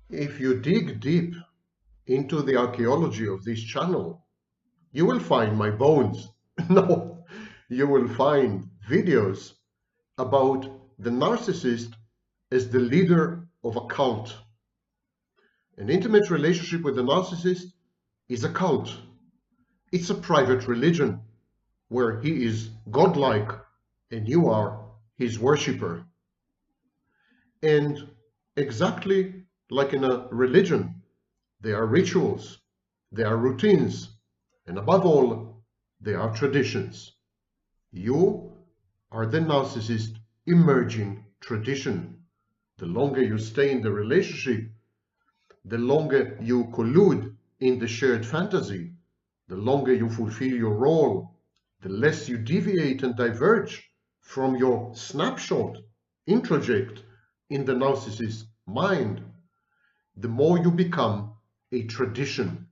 If you dig deep into the archaeology of this channel, you will find my bones. No, you will find videos about the narcissist as the leader of a cult. An intimate relationship with the narcissist is a cult. It's a private religion where he is godlike and you are his worshipper. And exactly like in a religion, there are rituals, there are routines, and above all, there are traditions. You are the narcissist emerging tradition. The longer you stay in the relationship, the longer you collude in the shared fantasy, the longer you fulfill your role, the less you deviate and diverge from your snapshot, introject in the narcissist's mind, the more you become a tradition.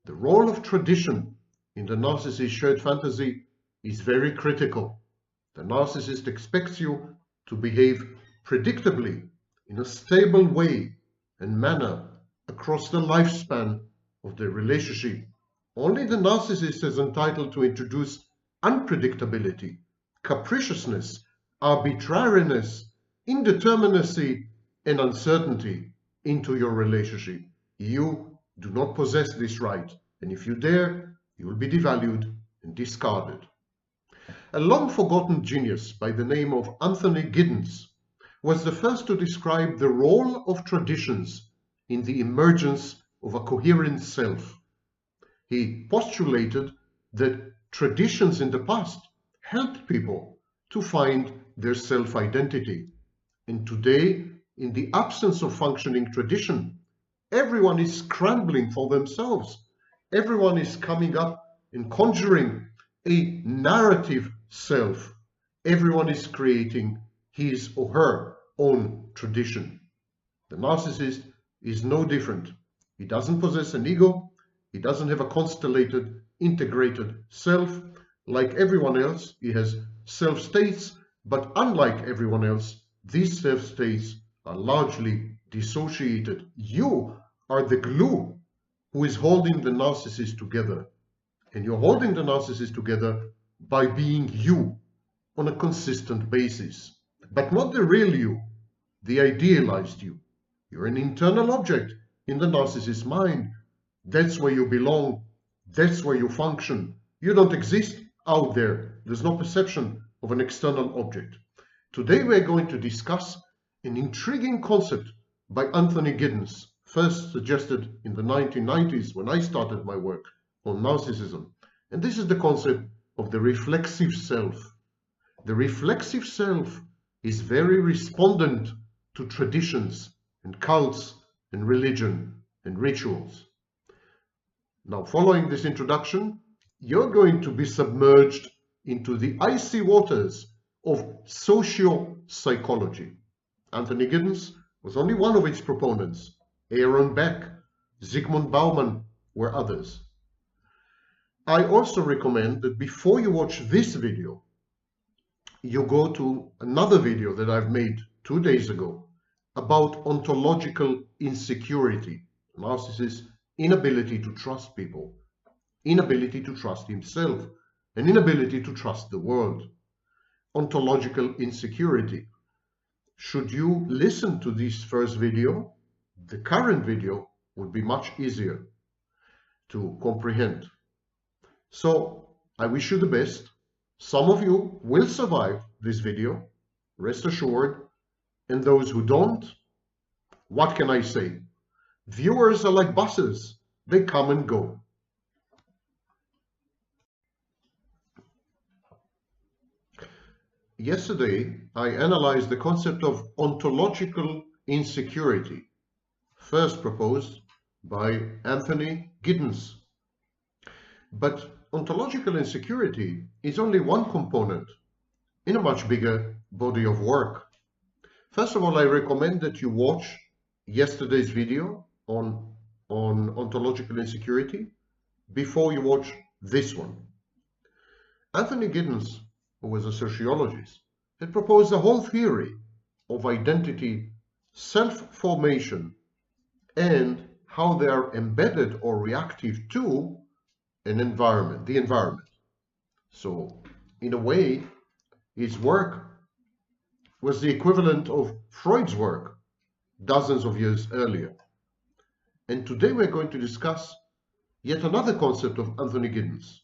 The role of tradition in the narcissist shared fantasy is very critical. The narcissist expects you to behave predictably in a stable way and manner across the lifespan of the relationship. Only the narcissist is entitled to introduce unpredictability, capriciousness, arbitrariness, indeterminacy, and uncertainty into your relationship. You do not possess this right, and if you dare, you will be devalued and discarded. A long-forgotten genius by the name of Anthony Giddens was the first to describe the role of traditions in the emergence of a coherent self. He postulated that traditions in the past helped people to find their self-identity. And today, in the absence of functioning tradition, everyone is scrambling for themselves. Everyone is coming up and conjuring a narrative self. Everyone is creating his or her own tradition. The narcissist is no different. He doesn't possess an ego. He doesn't have a constellated, integrated self. Like everyone else, he has self-states, but unlike everyone else, these self-states are largely dissociated. You are the glue who is holding the narcissist together. And you're holding the narcissist together by being you on a consistent basis. But not the real you, the idealized you. You're an internal object in the narcissist's mind. That's where you belong. That's where you function. You don't exist out there. There's no perception of an external object. Today we're going to discuss an intriguing concept by Anthony Giddens, first suggested in the 1990s when I started my work on narcissism. And this is the concept of the reflexive self. The reflexive self is very respondent to traditions and cults and religion and rituals. Now, following this introduction, you're going to be submerged into the icy waters of socio-psychology. Anthony Giddens was only one of its proponents. Aaron Beck, Zygmunt Bauman were others. I also recommend that before you watch this video, you go to another video that I've made 2 days ago about ontological insecurity, narcissist's inability to trust people, inability to trust himself, and inability to trust the world. Ontological insecurity. Should you listen to this first video, the current video would be much easier to comprehend. So I wish you the best. Some of you will survive this video, rest assured, and those who don't, what can I say? Viewers are like buses, they come and go. Yesterday, I analyzed the concept of ontological insecurity, first proposed by Anthony Giddens. But ontological insecurity is only one component in a much bigger body of work. First of all, I recommend that you watch yesterday's video on ontological insecurity before you watch this one. Anthony Giddens, who was a sociologist, had proposed a whole theory of identity self-formation and how they are embedded or reactive to an environment, the environment. So, in a way, his work was the equivalent of Freud's work dozens of years earlier. And today we're going to discuss yet another concept of Anthony Giddens,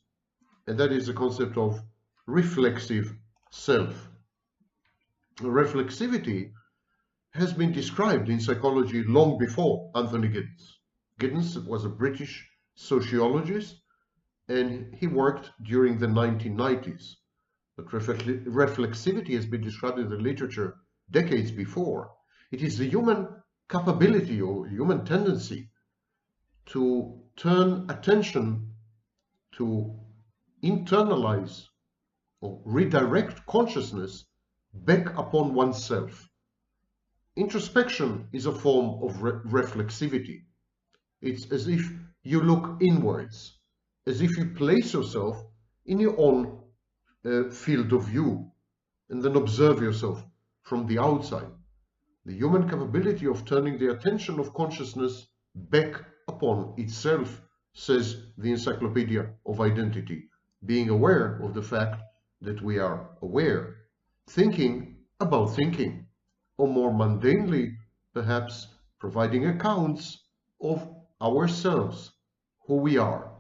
and that is the concept of reflexive self. Reflexivity has been described in psychology long before Anthony Giddens. Giddens was a British sociologist, and he worked during the 1990s. But reflexivity has been described in the literature decades before. It is the human capability or human tendency to turn attention to internalize or redirect consciousness back upon oneself. Introspection is a form of reflexivity. It's as if you look inwards, as if you place yourself in your own field of view and then observe yourself from the outside. The human capability of turning the attention of consciousness back upon itself, says the Encyclopedia of Identity, being aware of the fact that we are aware, thinking about thinking, or more mundanely, perhaps providing accounts of ourselves, who we are.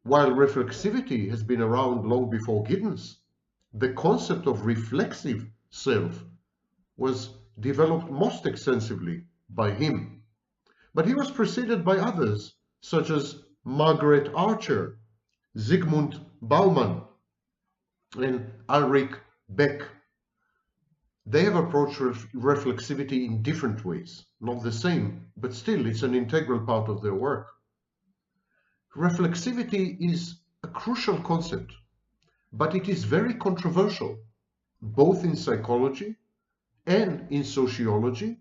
While reflexivity has been around long before Giddens, the concept of reflexive self was developed most extensively by him. But he was preceded by others, such as Margaret Archer, Zygmunt Bauman, and Ulrich Beck. They have approached reflexivity in different ways, not the same, but still it's an integral part of their work. Reflexivity is a crucial concept, but it is very controversial, both in psychology and in sociology,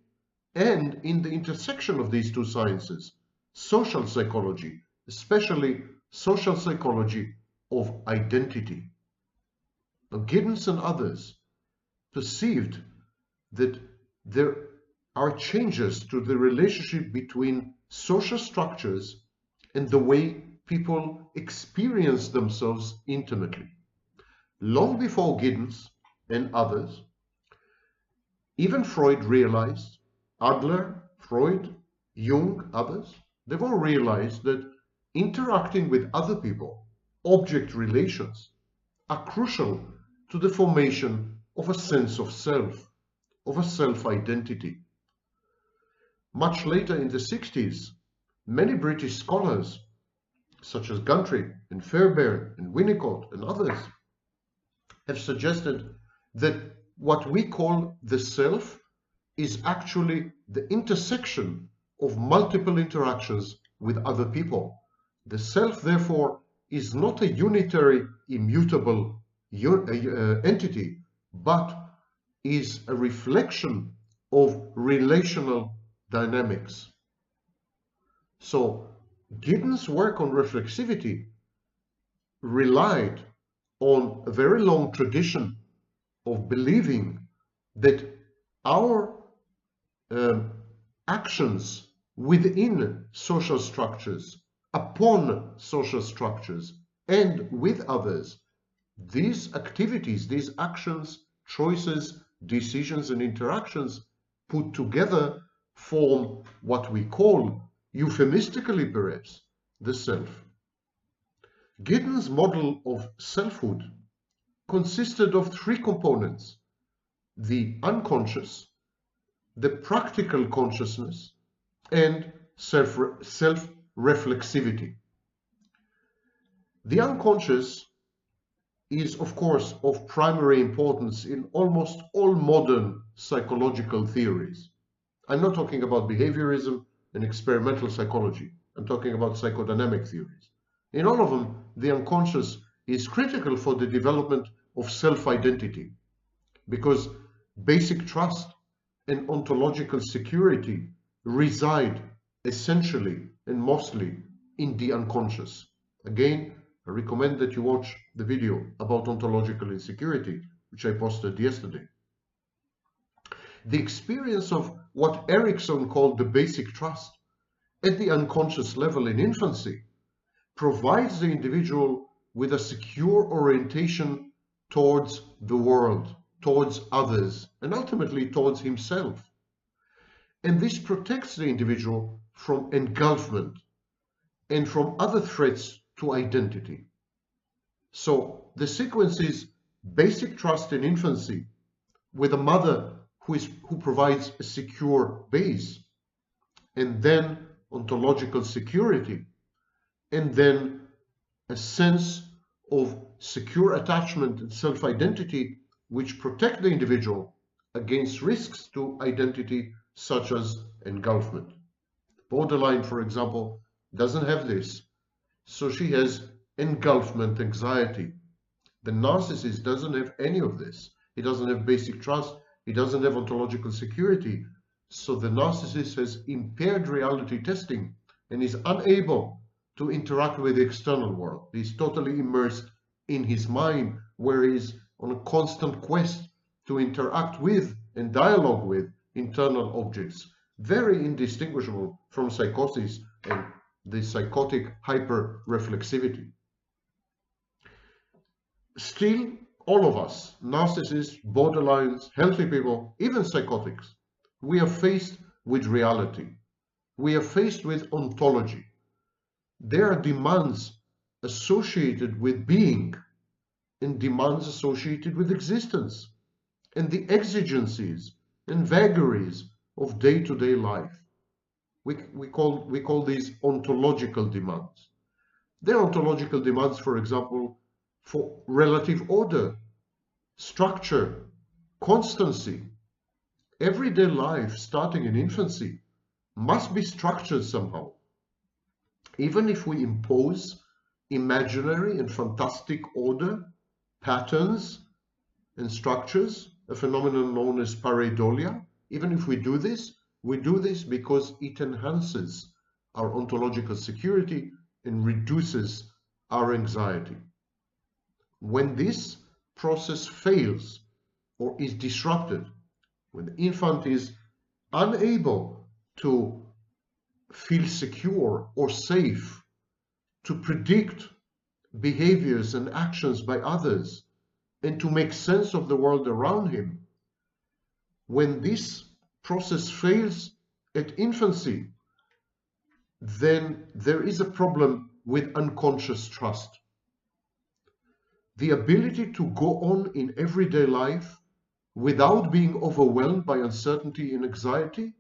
and in the intersection of these two sciences, social psychology, especially social psychology of identity. Now, Giddens and others perceived that there are changes to the relationship between social structures and the way people experience themselves intimately. Long before Giddens and others, even Freud realized, Adler, Freud, Jung, others, they've all realized that interacting with other people, object relations, are crucial to the formation of a sense of self, of a self-identity. Much later in the 60s, many British scholars, such as Gundry and Fairbairn and Winnicott and others, have suggested that what we call the self is actually the intersection of multiple interactions with other people. The self, therefore, is not a unitary, immutable entity, but is a reflection of relational dynamics. So, Giddens' work on reflexivity relied on a very long tradition of believing that our actions within social structures, upon social structures, and with others, these activities, these actions, choices, decisions, and interactions put together form what we call, euphemistically perhaps, the self. Giddens' model of selfhood consisted of three components: the unconscious, the practical consciousness, and self-reflexivity. The unconscious is, of course, of primary importance in almost all modern psychological theories. I'm not talking about behaviorism and experimental psychology. I'm talking about psychodynamic theories. In all of them, the unconscious is critical for the development of self-identity, because basic trust and ontological security reside essentially and mostly in the unconscious. Again, I recommend that you watch the video about ontological insecurity, which I posted yesterday. The experience of what Erickson called the basic trust at the unconscious level in infancy provides the individual with a secure orientation towards the world, towards others, and ultimately towards himself. And this protects the individual from engulfment and from other threats to identity. So the sequence is basic trust in infancy with a mother who provides a secure base, and then ontological security, and then a sense of secure attachment and self-identity which protect the individual against risks to identity such as engulfment. Borderline, for example, doesn't have this, so she has engulfment anxiety. The narcissist doesn't have any of this. He doesn't have basic trust. He doesn't have ontological security. So the narcissist has impaired reality testing and is unable to interact with the external world. He's totally immersed in his mind, where he's on a constant quest to interact with and dialogue with internal objects, very indistinguishable from psychosis and the psychotic hyper-reflexivity. Still, all of us, narcissists, borderlines, healthy people, even psychotics, we are faced with reality. We are faced with ontology. There are demands associated with being and demands associated with existence and the exigencies and vagaries of day-to-day life. We call these ontological demands. There are ontological demands, for example, for relative order, structure, constancy. Everyday life, starting in infancy, must be structured somehow. Even if we impose imaginary and fantastic order, patterns, and structures, a phenomenon known as pareidolia, even if we do this because it enhances our ontological security and reduces our anxiety. When this process fails or is disrupted, when the infant is unable to feel secure or safe, to predict behaviors and actions by others, and to make sense of the world around him, when this process fails at infancy, then there is a problem with unconscious trust. The ability to go on in everyday life without being overwhelmed by uncertainty and anxiety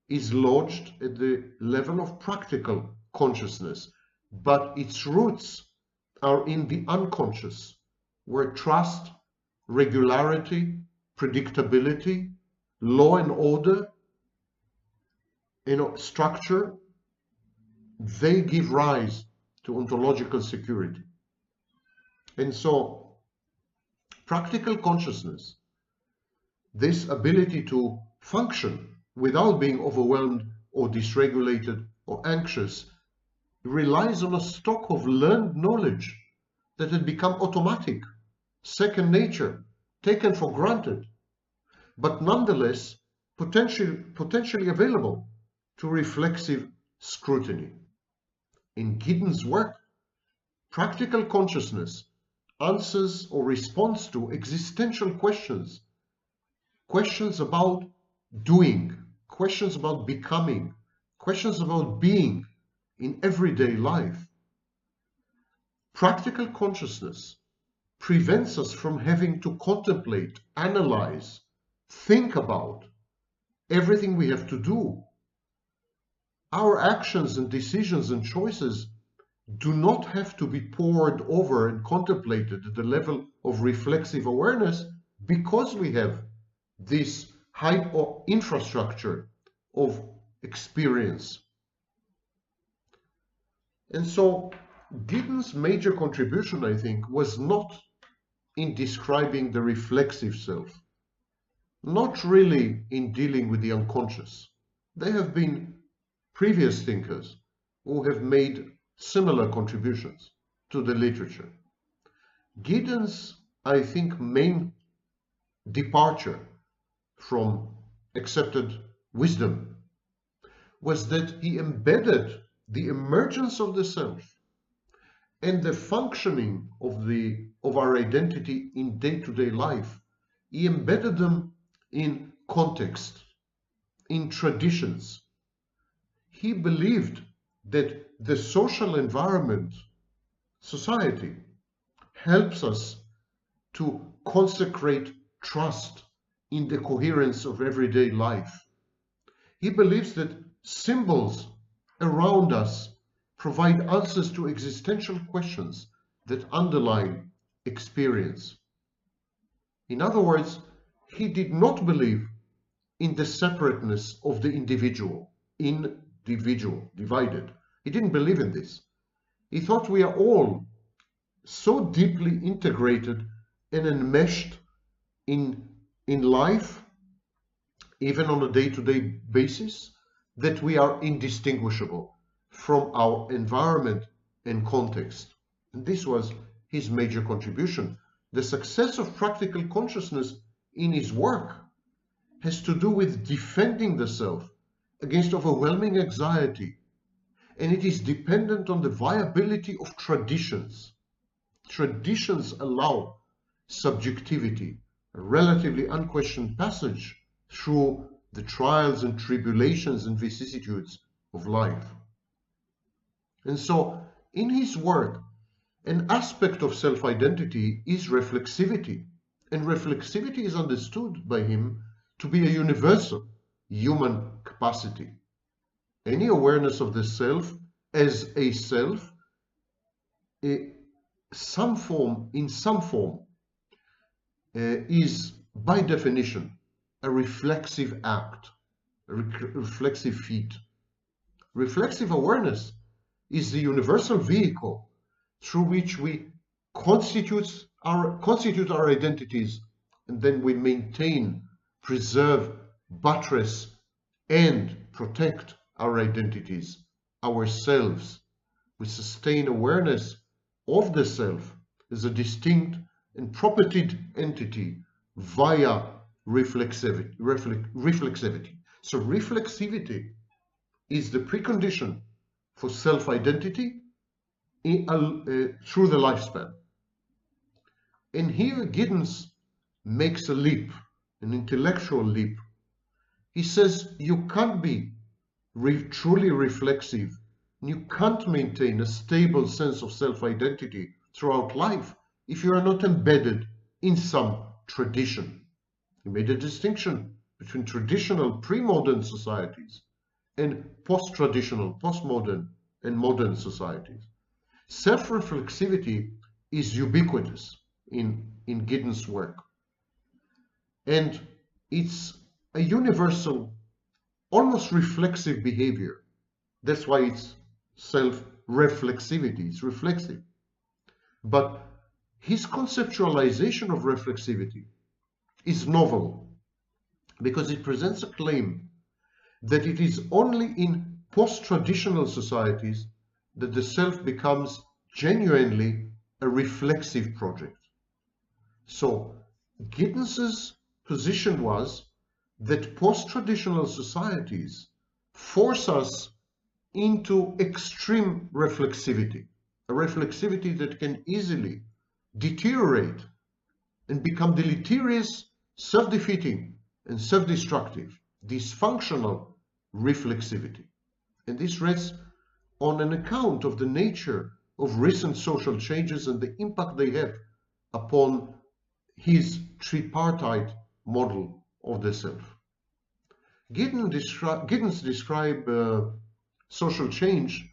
is lodged at the level of practical consciousness, but its roots are in the unconscious, where trust, regularity, predictability, law and order, structure, they give rise to ontological security. And so, practical consciousness, this ability to function without being overwhelmed or dysregulated or anxious, relies on a stock of learned knowledge that had become automatic, second nature, taken for granted, but nonetheless potentially available to reflexive scrutiny. In Giddens' work, practical consciousness answers or responds to existential questions, questions about doing, questions about becoming, questions about being in everyday life. Practical consciousness prevents us from having to contemplate, analyze, think about everything we have to do. Our actions and decisions and choices do not have to be pored over and contemplated at the level of reflexive awareness, because we have this high infrastructure of experience. And so Giddens' major contribution, I think, was not in describing the reflexive self, not really in dealing with the unconscious. There have been previous thinkers who have made similar contributions to the literature. Giddens, I think, main departure from accepted wisdom was that he embedded the emergence of the self and the functioning of our identity in day-to-day life. He embedded them in context, in traditions. He believed that the social environment, society, helps us to consecrate trust in the coherence of everyday life. He believes that symbols around us provide answers to existential questions that underline experience. In other words, he did not believe in the separateness of the individual, divided. He didn't believe in this. He thought we are all so deeply integrated and enmeshed in life, even on a day-to-day basis, that we are indistinguishable from our environment and context. And this was his major contribution. The success of practical consciousness in his work has to do with defending the self against overwhelming anxiety, and it is dependent on the viability of traditions. Traditions allow subjectivity, a relatively unquestioned passage through the trials and tribulations and vicissitudes of life. And so, in his work, an aspect of self-identity is reflexivity, and reflexivity is understood by him to be a universal human capacity. Any awareness of the self as a self, in some form, is by definition a reflexive act, a reflexive feat. Reflexive awareness is the universal vehicle through which we constitute our identities, and then we maintain, preserve, buttress, and protect our identities, ourselves. We sustain awareness of the self as a distinct and propertied entity via reflexivity. So reflexivity is the precondition for self-identity through the lifespan. And here Giddens makes a leap, an intellectual leap. He says you can't be truly reflexive, and you can't maintain a stable sense of self-identity throughout life if you are not embedded in some tradition. He made a distinction between traditional pre-modern societies and post-traditional, postmodern, and modern societies. Self-reflexivity is ubiquitous in Giddens' work, and it's a universal, almost reflexive behavior. That's why it's self-reflexivity, it's reflexive. But his conceptualization of reflexivity is novel because it presents a claim that it is only in post-traditional societies that the self becomes genuinely a reflexive project. So Giddens's position was that post-traditional societies force us into extreme reflexivity, a reflexivity that can easily deteriorate and become deleterious, self-defeating, and self-destructive, dysfunctional reflexivity. And this rests on an account of the nature of recent social changes and the impact they have upon his tripartite model of the self. Giddens described social change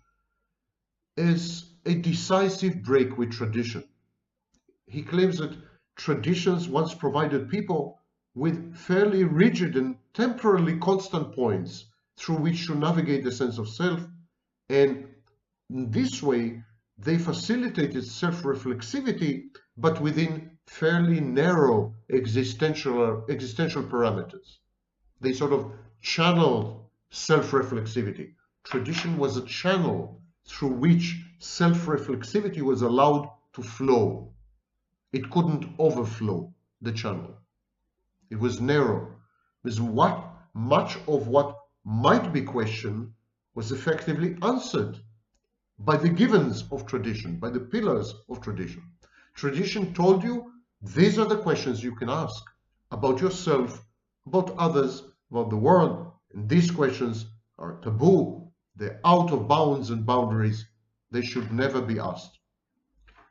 as a decisive break with tradition. He claims that traditions once provided people with fairly rigid and temporally constant points through which to navigate the sense of self, and in this way they facilitated self-reflexivity, but within fairly narrow existential parameters. They sort of channeled self-reflexivity. Tradition was a channel through which self-reflexivity was allowed to flow. It couldn't overflow the channel. It was narrow. It was much of what might be questioned was effectively answered by the givens of tradition, by the pillars of tradition. Tradition told you these are the questions you can ask about yourself, about others, about the world. And these questions are taboo. They're out of bounds and boundaries. They should never be asked.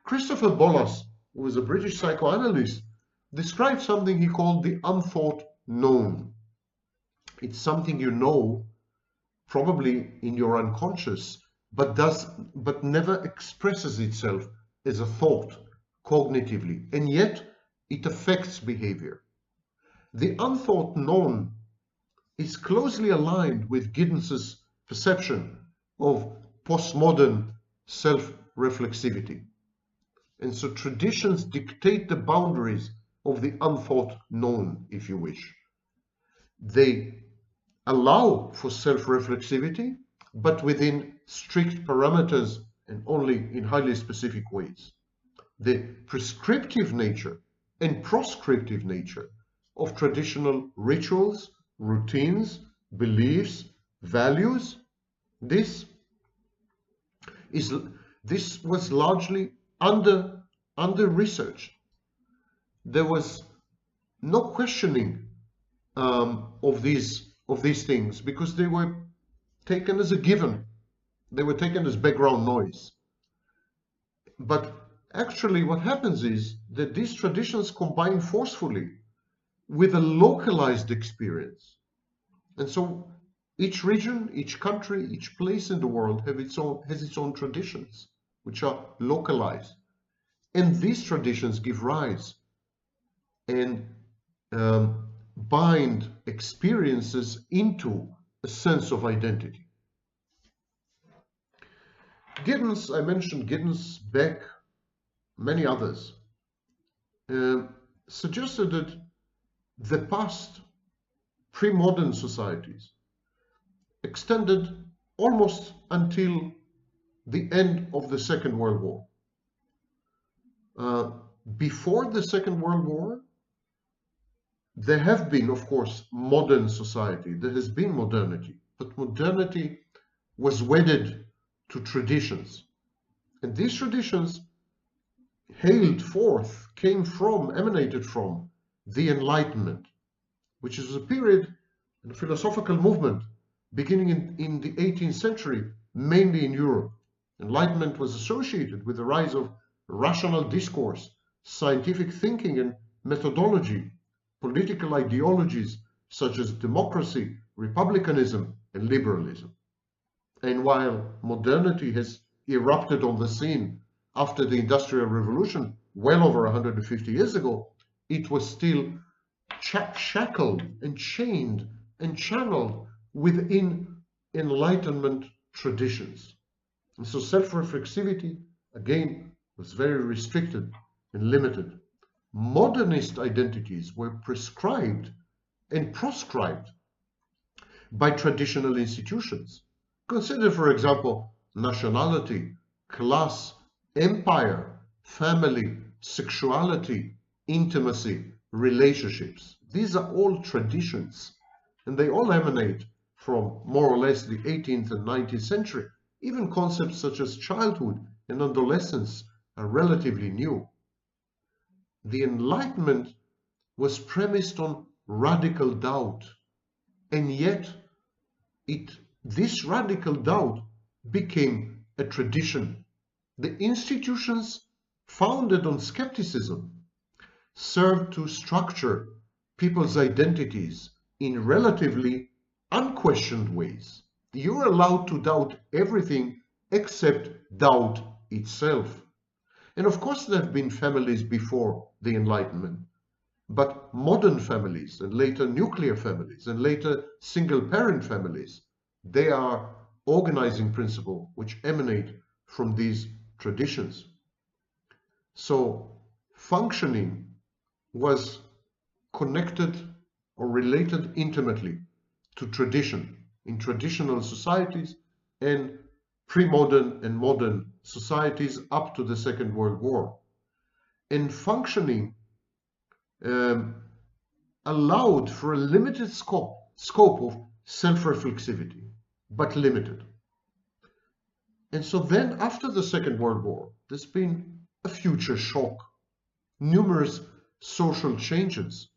Christopher Bollas, who was a British psychoanalyst, described something he called the unthought known. It's something you know, probably in your unconscious, but never expresses itself as a thought cognitively, and yet it affects behavior. The unthought known is closely aligned with Giddens' perception of postmodern self-reflexivity. And so traditions dictate the boundaries of the unthought known, if you wish. They allow for self-reflexivity, but within strict parameters and only in highly specific ways. The prescriptive nature and proscriptive nature of traditional rituals, routines, beliefs, values, this was largely under researched. There was no questioning of these things because they were taken as a given. They were taken as background noise. But actually what happens is that these traditions combine forcefully with a localized experience. And so each region, each country, each place in the world has its own traditions, which are localized. And these traditions give rise and bind experiences into a sense of identity. Giddens, I mentioned Giddens, Beck, many others, suggested that the past pre-modern societies extended almost until the end of the Second World War. Before the Second World War, there have been, of course, modern society. There has been modernity, but modernity was wedded to traditions. And these traditions emanated from the Enlightenment, which is a period, a philosophical movement beginning in the 18th century, mainly in Europe. Enlightenment was associated with the rise of rational discourse, scientific thinking and methodology, political ideologies such as democracy, republicanism, and liberalism. And while modernity has erupted on the scene after the Industrial Revolution, well over 150 years ago, it was still shackled and chained and channeled within Enlightenment traditions. And so self-reflexivity, again, was very restricted and limited. Modernist identities were prescribed and proscribed by traditional institutions. Consider, for example, nationality, class, empire, family, sexuality, intimacy, relationships. These are all traditions, and they all emanate from more or less the 18th and 19th century. Even concepts such as childhood and adolescence are relatively new. The Enlightenment was premised on radical doubt, and yet this radical doubt became a tradition. The institutions founded on skepticism served to structure people's identities in relatively unquestioned ways. You're allowed to doubt everything except doubt itself. And of course there have been families before the Enlightenment, but modern families and later nuclear families and later single-parent families, they are organizing principles which emanate from these traditions. So functioning was connected or related intimately to tradition in traditional societies and pre-modern and modern societies up to the Second World War. And functioning allowed for a limited scope scope of self-reflexivity, but limited. And so then after the Second World War, there's been a future shock, numerous social changes,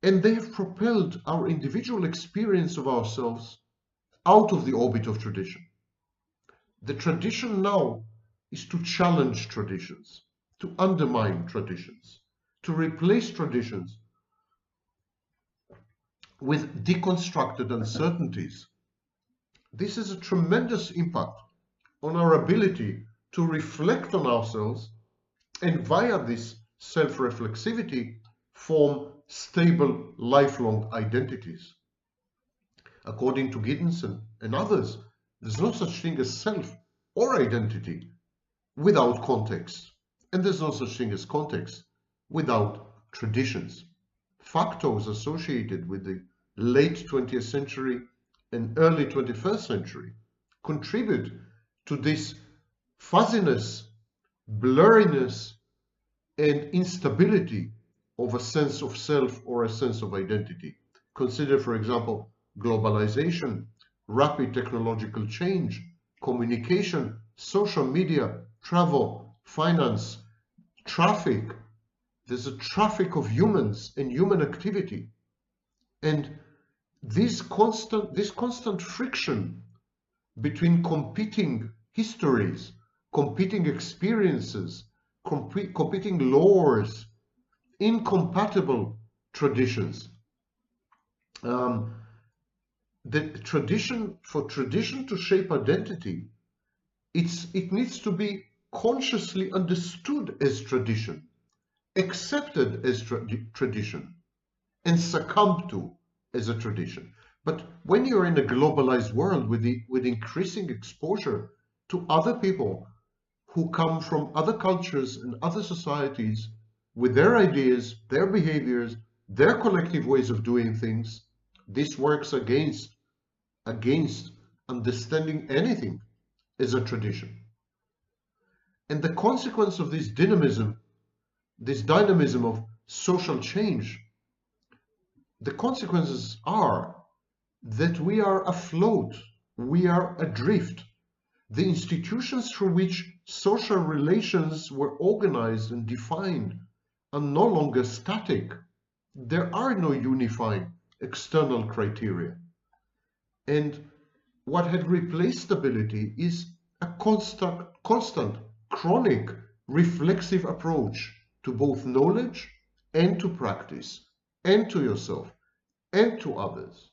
and they have propelled our individual experience of ourselves out of the orbit of tradition. The tradition now is to challenge traditions, to undermine traditions, to replace traditions with deconstructed uncertainties. This has a tremendous impact on our ability to reflect on ourselves and via this self-reflexivity form stable lifelong identities. According to Giddens and others, there's no such thing as self or identity without context, and there's no such thing as context without traditions. Factors associated with the late 20th century and early 21st century contribute to this fuzziness, blurriness, and instability of a sense of self or a sense of identity. Consider, for example, globalization, rapid technological change, communication, social media, travel, finance, traffic. There's a traffic of humans and human activity. And this constant friction between competing histories, competing experiences, competing laws, incompatible traditions. For tradition to shape identity, it needs to be consciously understood as tradition, accepted as tradition, and succumbed to as a tradition. But when you're in a globalized world with increasing exposure to other people who come from other cultures and other societies with their ideas, their behaviors, their collective ways of doing things, this works against understanding anything as a tradition. And the consequence of this dynamism of social change, the consequences are that we are afloat, we are adrift. The institutions through which social relations were organized and defined are no longer static. There are no unifying external criteria. And what had replaced stability is a constant, chronic, reflexive approach to both knowledge and to practice, and to yourself, and to others.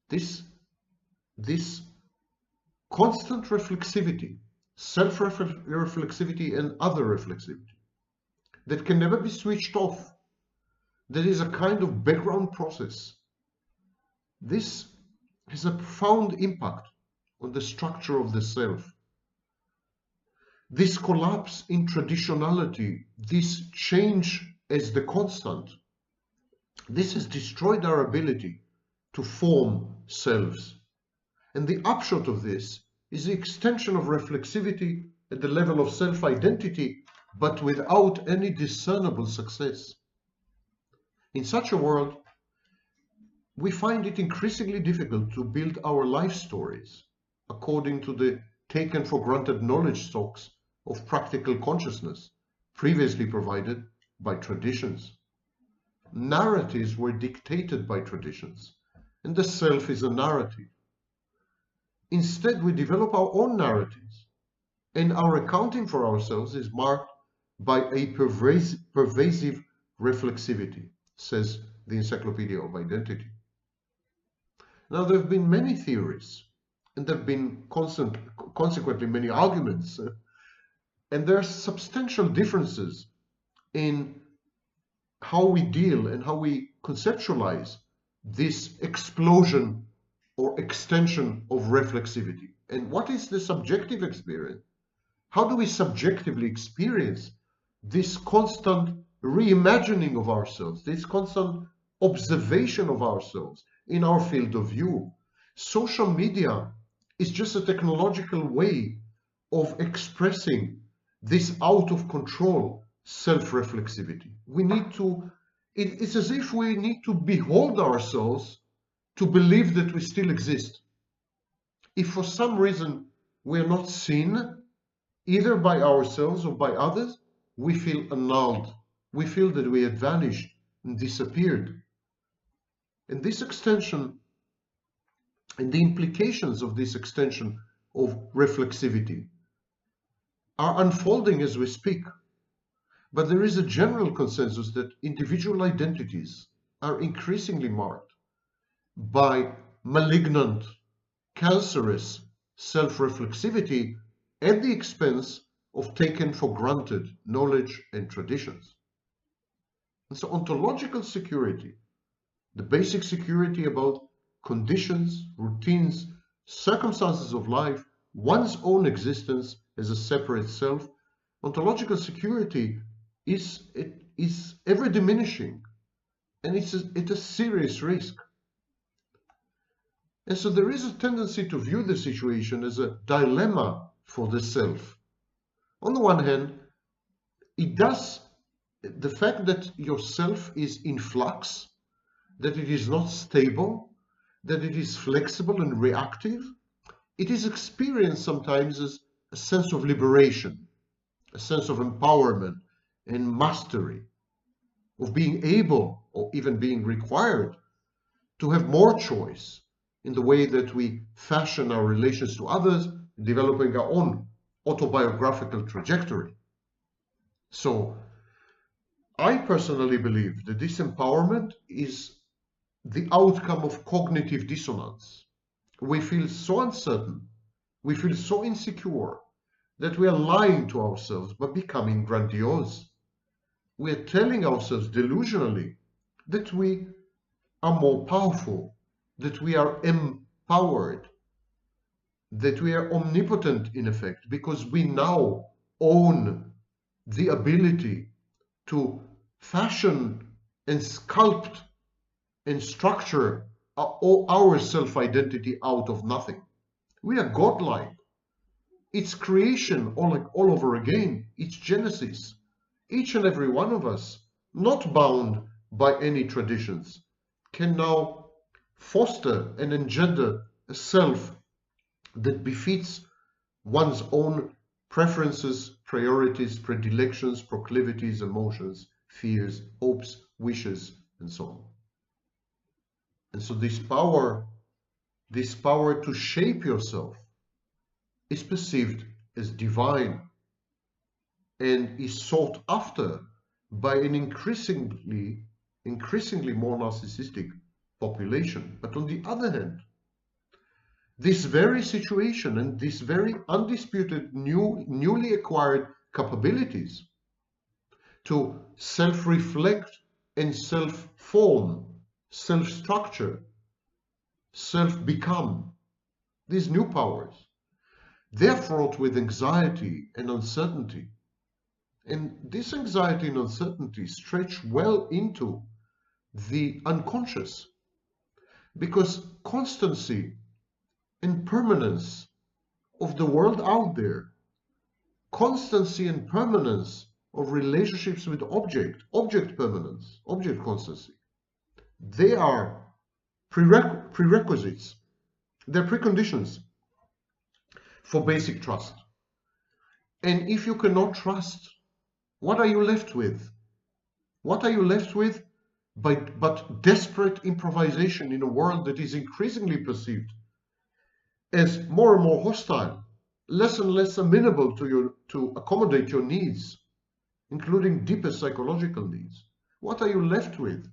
This constant reflexivity, self-reflexivity and other reflexivity, that can never be switched off, that is a kind of background process. This has a profound impact on the structure of the self. This collapse in traditionality, this change as the constant, this has destroyed our ability to form selves. And the upshot of this is the extension of reflexivity at the level of self-identity, but without any discernible success. In such a world, we find it increasingly difficult to build our life stories according to the taken for granted knowledge stocks of practical consciousness previously provided by traditions. Narratives were dictated by traditions, and the self is a narrative. Instead, we develop our own narratives, and our accounting for ourselves is marked by a pervasive reflexivity, says the Encyclopedia of Identity. Now, there have been many theories, and there have been consequently many arguments, and there are substantial differences in how we deal and how we conceptualize this explosion or extension of reflexivity. And what is the subjective experience? How do we subjectively experience this constant reimagining of ourselves, this constant observation of ourselves in our field of view? Social media is just a technological way of expressing this out of control self-reflexivity. We need to It's as if we need to behold ourselves to believe that we still exist. If for some reason we are not seen, either by ourselves or by others, we feel annulled. We feel that we had vanished and disappeared. And this extension and the implications of this extension of reflexivity are unfolding as we speak. But there is a general consensus that individual identities are increasingly marked by malignant, cancerous self-reflexivity at the expense of taken for granted knowledge and traditions. And so ontological security, the basic security about conditions, routines, circumstances of life, one's own existence as a separate self, ontological security is ever diminishing, and it's a serious risk. And so there is a tendency to view the situation as a dilemma for the self. On the one hand, the fact that your self is in flux, that it is not stable, that it is flexible and reactive, it is experienced sometimes as a sense of liberation, a sense of empowerment and mastery, of being able or even being required to have more choice in the way that we fashion our relations to others, developing our own autobiographical trajectory. So I personally believe that this empowerment is the outcome of cognitive dissonance. We feel so uncertain, we feel so insecure that we are lying to ourselves by becoming grandiose. We are telling ourselves delusionally that we are more powerful, that we are empowered, that we are omnipotent in effect, because we now own the ability to fashion and sculpt and structure our self-identity out of nothing. We are godlike. It's creation all over again. It's Genesis. Each and every one of us, not bound by any traditions, can now foster and engender a self that befits one's own preferences, priorities, predilections, proclivities, emotions, fears, hopes, wishes, and so on. And so this power to shape yourself is perceived as divine and is sought after by an increasingly more narcissistic population. But on the other hand, this very situation and this very undisputed newly acquired capabilities to self-reflect and self-form, self-structure, self-become, these new powers, they're fraught with anxiety and uncertainty. And this anxiety and uncertainty stretch well into the unconscious, because constancy and permanence of the world out there, constancy and permanence of relationships with object permanence, object constancy, they are prerequisites, they're preconditions for basic trust. And if you cannot trust, what are you left with? What are you left with but desperate improvisation in a world that is increasingly perceived as more and more hostile, less and less amenable to accommodate your needs, including deeper psychological needs? What are you left with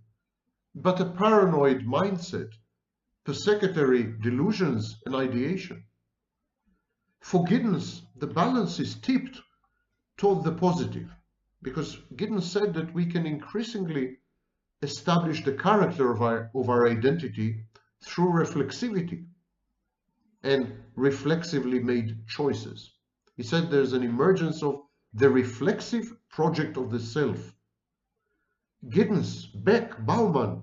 but a paranoid mindset, persecutory delusions and ideation? For Giddens, the balance is tipped toward the positive, because Giddens said that we can increasingly establish the character of our identity through reflexivity and reflexively made choices. He said there's an emergence of the reflexive project of the self. Giddens, Beck, Bauman,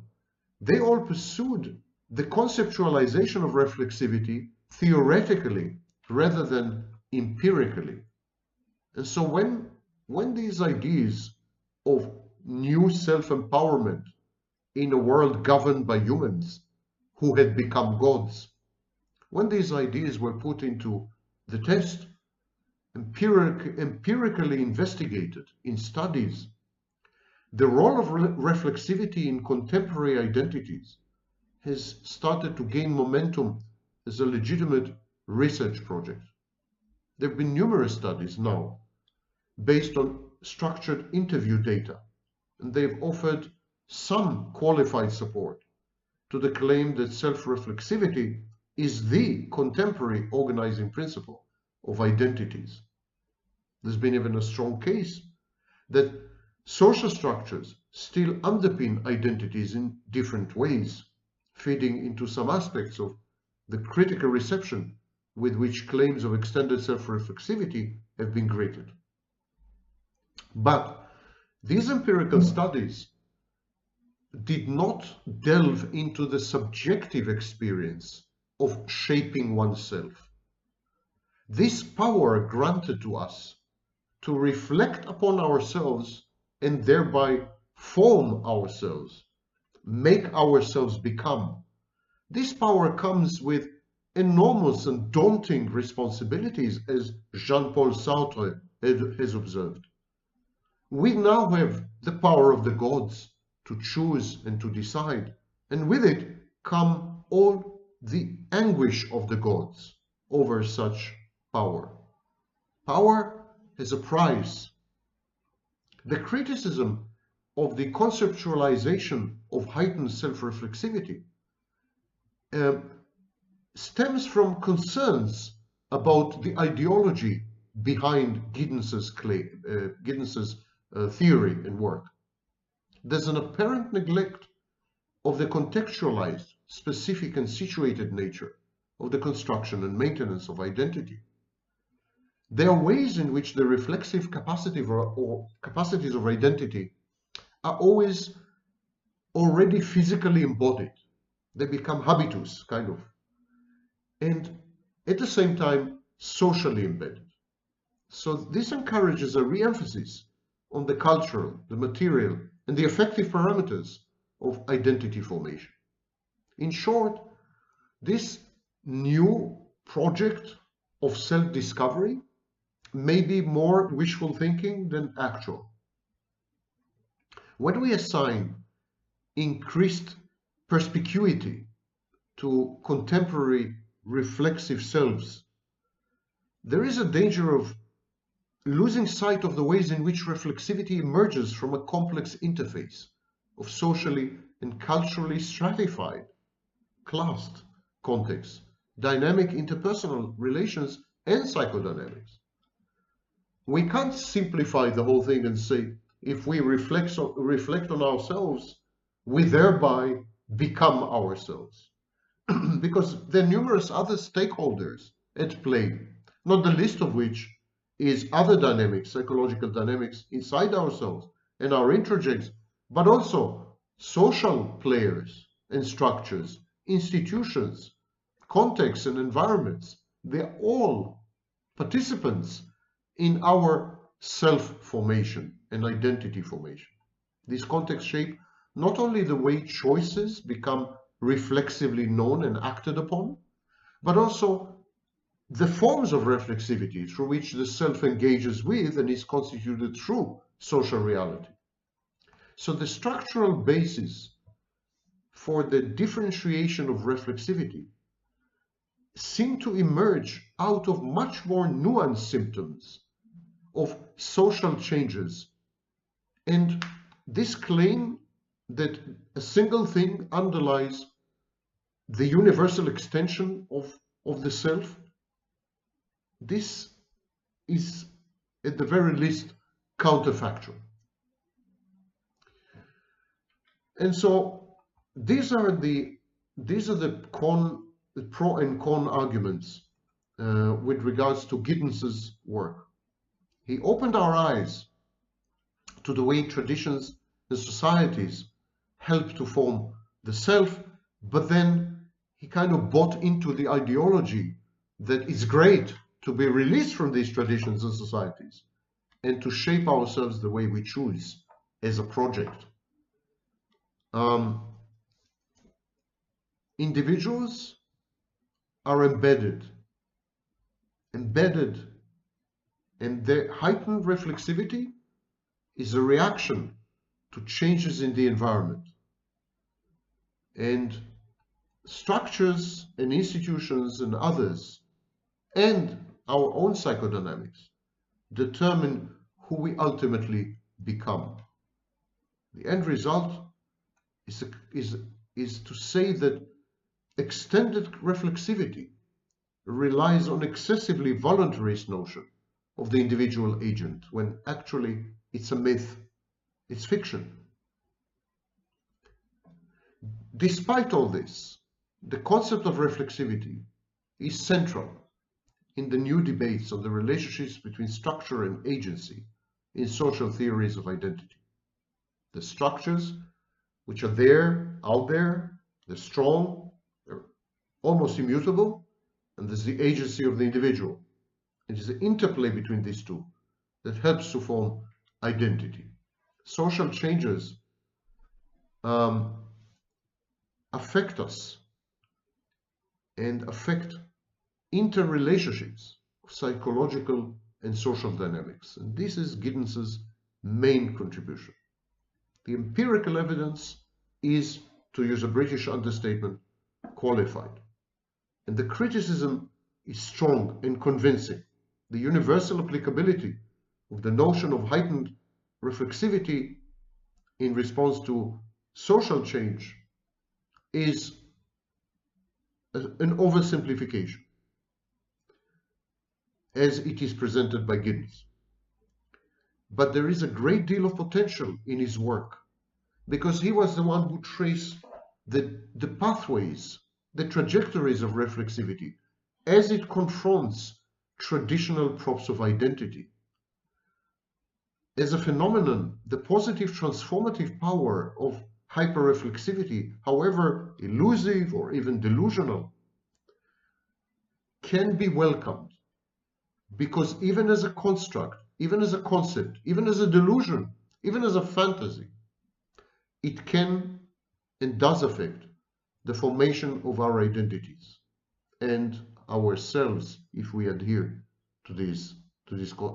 they all pursued the conceptualization of reflexivity theoretically rather than empirically. And so when these ideas of new self-empowerment in a world governed by humans who had become gods. When these ideas were put into the test, empirically investigated in studies, the role of reflexivity in contemporary identities has started to gain momentum as a legitimate research project. There have been numerous studies now based on structured interview data, and they've offered some qualified support to the claim that self-reflexivity is the contemporary organizing principle of identities. There's been even a strong case that social structures still underpin identities in different ways, feeding into some aspects of the critical reception with which claims of extended self-reflexivity have been greeted. But these empirical studies did not delve into the subjective experience of shaping oneself. This power granted to us to reflect upon ourselves and thereby form ourselves, make ourselves become. This power comes with enormous and daunting responsibilities, as Jean-Paul Sartre has observed. We now have the power of the gods to choose and to decide, and with it come all the anguish of the gods over such power. Power has a price. The criticism of the conceptualization of heightened self-reflexivity stems from concerns about the ideology behind Giddens's theory and work. There's an apparent neglect of the contextualized, specific and situated nature of the construction and maintenance of identity. There are ways in which the reflexive capacity or capacities of identity are always already physically embodied. They become habitus, kind of, and at the same time socially embedded. So this encourages a re-emphasis on the cultural, the material, and the affective parameters of identity formation. In short, this new project of self-discovery may be more wishful thinking than actual. When we assign increased perspicuity to contemporary reflexive selves, there is a danger of losing sight of the ways in which reflexivity emerges from a complex interface of socially and culturally stratified, classed contexts, dynamic interpersonal relations, and psychodynamics. We can't simplify the whole thing and say, if we reflect on ourselves, we thereby become ourselves. Because there are numerous other stakeholders at play, not the least of which is other dynamics, psychological dynamics inside ourselves and our introjects, but also social players and structures, institutions, contexts and environments. They're all participants in our self-formation and identity formation. These contexts shape not only the way choices become reflexively known and acted upon, but also the forms of reflexivity through which the self engages with and is constituted through social reality. So the structural basis for the differentiation of reflexivity seem to emerge out of much more nuanced symptoms of social changes. And this claim that a single thing underlies the universal extension of the self, this is at the very least counterfactual. And so these are the pro and con arguments with regards to Giddens's work. He opened our eyes to the way traditions and societies help to form the self, but then he kind of bought into the ideology that it's great to be released from these traditions and societies and to shape ourselves the way we choose. as a project. Individuals are embedded, and their heightened reflexivity is a reaction to changes in the environment. And structures and institutions and others, and our own psychodynamics, determine who we ultimately become. The end result is to say that extended reflexivity relies on excessively voluntarist notion of the individual agent, when actually it's a myth, it's fiction. Despite all this, the concept of reflexivity is central in the new debates on the relationships between structure and agency in social theories of identity. The structures which are out there, they're strong, they're almost immutable, and there's the agency of the individual. It is the interplay between these two that helps to form identity. Social changes affect us and affect interrelationships of psychological and social dynamics. And this is Giddens's main contribution. The empirical evidence is, to use a British understatement, qualified. And the criticism is strong and convincing. The universal applicability of the notion of heightened reflexivity in response to social change is an oversimplification, as it is presented by Giddens. But there is a great deal of potential in his work, because he was the one who traced the pathways, the trajectories of reflexivity as it confronts traditional props of identity. As a phenomenon, the positive transformative power of hyperreflexivity, however elusive or even delusional, can be welcomed, because even as a construct, even as a concept, even as a delusion, even as a fantasy, it can and does affect the formation of our identities and ourselves if we adhere to this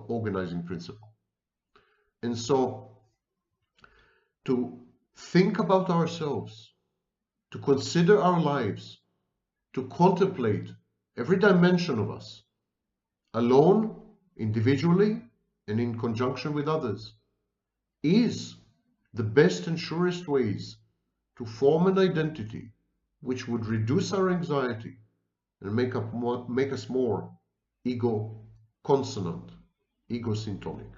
organizing principle. And so, to think about ourselves, to consider our lives, to contemplate every dimension of us, alone, individually, and in conjunction with others, is the best and surest ways to form an identity which would reduce our anxiety and make us more ego-consonant, ego-syntonic.